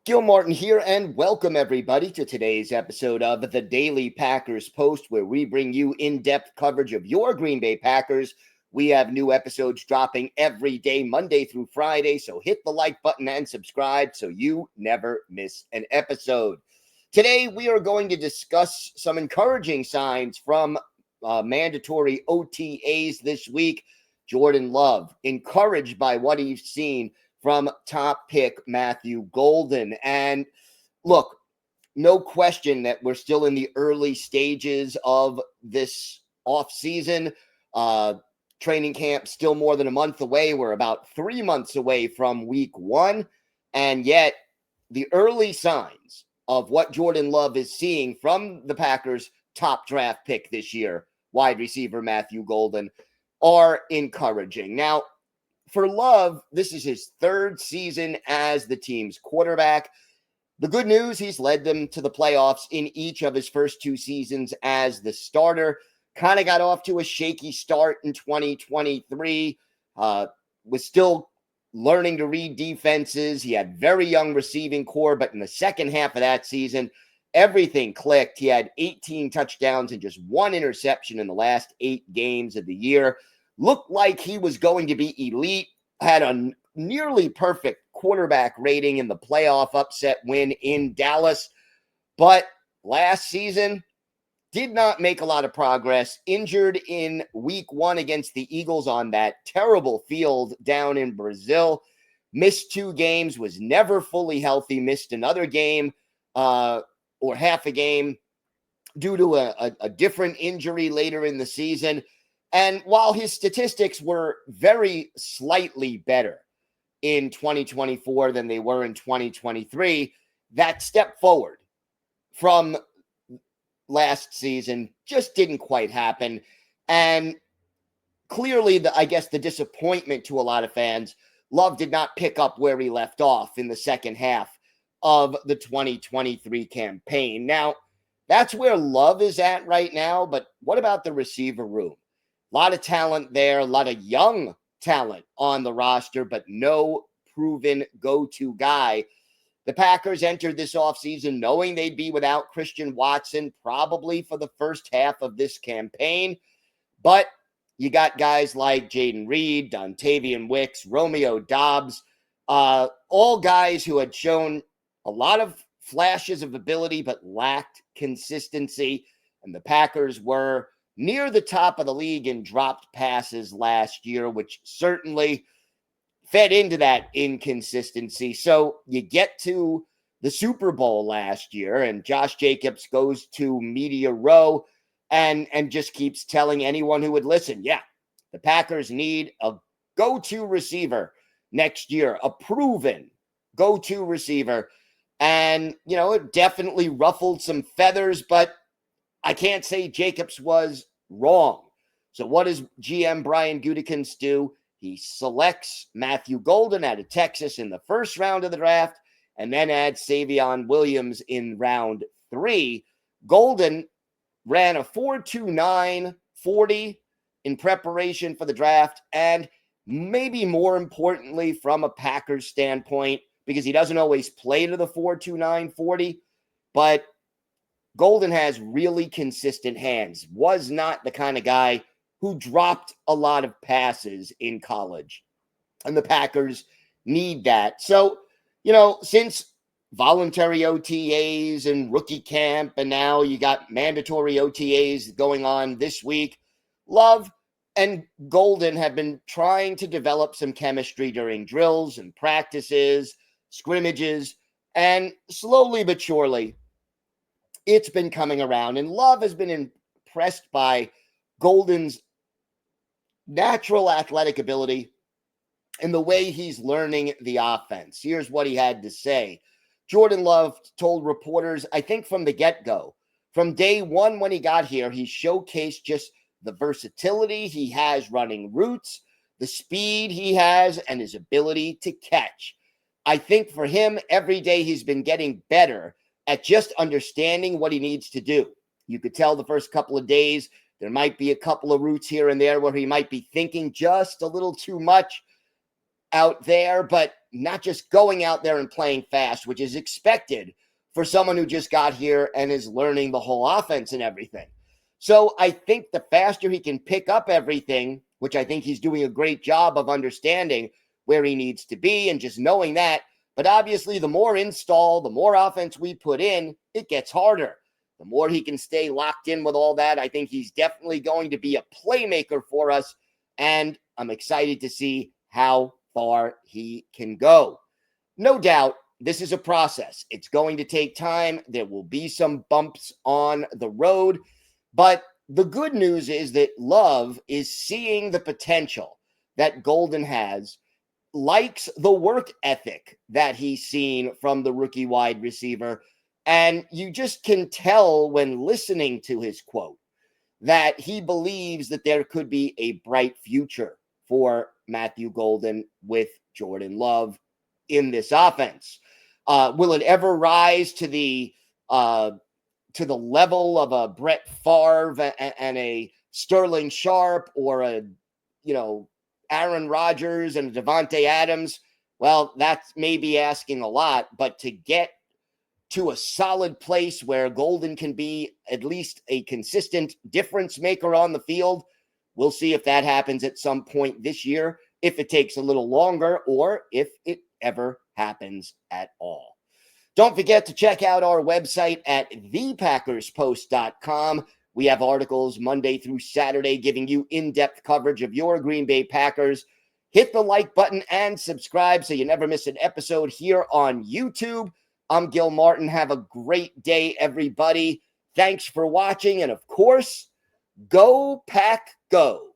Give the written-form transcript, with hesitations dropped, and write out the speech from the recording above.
Gil Martin here, and welcome everybody to today's episode of the Daily Packers Post, where we bring you in-depth coverage of your Green Bay Packers. We have new episodes dropping every day, Monday through Friday, so hit the like button and subscribe so you never miss an episode. Today, we are going to discuss some encouraging signs from mandatory OTAs this week. Jordan Love, encouraged by what he's seen from top pick Matthew Golden. And look, no question that we're still in the early stages of this offseason. Training camp still more than a month away. We're about 3 months away from week one. And yet the early signs of what Jordan Love is seeing from the Packers' top draft pick this year, wide receiver Matthew Golden, are encouraging. Now, for Love, this is his third season as the team's quarterback. The good news, he's led them to the playoffs in each of his first two seasons as the starter. Kind of got off to a shaky start in 2023. Was still learning to read defenses. He had very young receiving core, but in the second half of that season, everything clicked. He had 18 touchdowns and just one interception in the last 8 games of the year. Looked like he was going to be elite, had a nearly perfect quarterback rating in the playoff upset win in Dallas. But last season, did not make a lot of progress. Injured in week 1 against the Eagles on that terrible field down in Brazil. Missed 2 games, was never fully healthy, missed another game or half a game due to a different injury later in the season. And while his statistics were very slightly better in 2024 than they were in 2023, that step forward from last season just didn't quite happen. And clearly, I guess the disappointment to a lot of fans, Love did not pick up where he left off in the second half of the 2023 campaign. Now, that's where Love is at right now, but what about the receiver room? A lot of talent there, a lot of young talent on the roster, but no proven go-to guy. The Packers entered this offseason knowing they'd be without Christian Watson probably for the first half of this campaign. But you got guys like Jaden Reed, Dontavian Wicks, Romeo Doubs, all guys who had shown a lot of flashes of ability but lacked consistency. And the Packers were near the top of the league in dropped passes last year, which certainly fed into that inconsistency. So you get to the Super Bowl last year, and Josh Jacobs goes to Media Row and just keeps telling anyone who would listen, yeah, the Packers need a go-to receiver next year, a proven go-to receiver. And, you know, it definitely ruffled some feathers, but I can't say Jacobs was wrong. So what does GM Brian Gutekunst do? He selects Matthew Golden out of Texas in the first round of the draft and then adds Savion Williams in round 3. Golden ran a 4.29 40 in preparation for the draft, and maybe more importantly from a Packers standpoint, because he doesn't always play to the 4.29 40, but Golden has really consistent hands. Was not the kind of guy who dropped a lot of passes in college. And the Packers need that. So, you know, since voluntary OTAs and rookie camp, and now you got mandatory OTAs going on this week, Love and Golden have been trying to develop some chemistry during drills and practices, scrimmages, and slowly but surely, it's been coming around. And Love has been impressed by Golden's natural athletic ability and the way he's learning the offense. Here's what he had to say. Jordan Love told reporters, I think from the get-go, from day one when he got here, he showcased just the versatility he has running routes, the speed he has, and his ability to catch. I think for him, every day he's been getting better at just understanding what he needs to do. You could tell the first couple of days there might be a couple of routes here and there where he might be thinking just a little too much out there, but not just going out there and playing fast, which is expected for someone who just got here and is learning the whole offense and everything. So I think the faster he can pick up everything, which I think he's doing a great job of understanding where he needs to be and just knowing that. But obviously, the more install, the more offense we put in, it gets harder. The more he can stay locked in with all that, I think he's definitely going to be a playmaker for us. And I'm excited to see how far he can go. No doubt, this is a process. It's going to take time. There will be some bumps on the road. But the good news is that Love is seeing the potential that Golden has, likes the work ethic that he's seen from the rookie wide receiver. And you just can tell when listening to his quote that he believes that there could be a bright future for Matthew Golden with Jordan Love in this offense. Will it ever rise to the level of a Brett Favre and a Sterling Sharp or a, Aaron Rodgers and Devontae Adams? Well, that's maybe asking a lot, but to get to a solid place where Golden can be at least a consistent difference maker on the field, we'll see if that happens at some point this year, if it takes a little longer, or if it ever happens at all. Don't forget to check out our website at thepackerspost.com. We have articles Monday through Saturday giving you in-depth coverage of your Green Bay Packers. Hit the like button and subscribe so you never miss an episode here on YouTube. I'm Gil Martin. Have a great day, everybody. Thanks for watching. And of course, go Pack Go.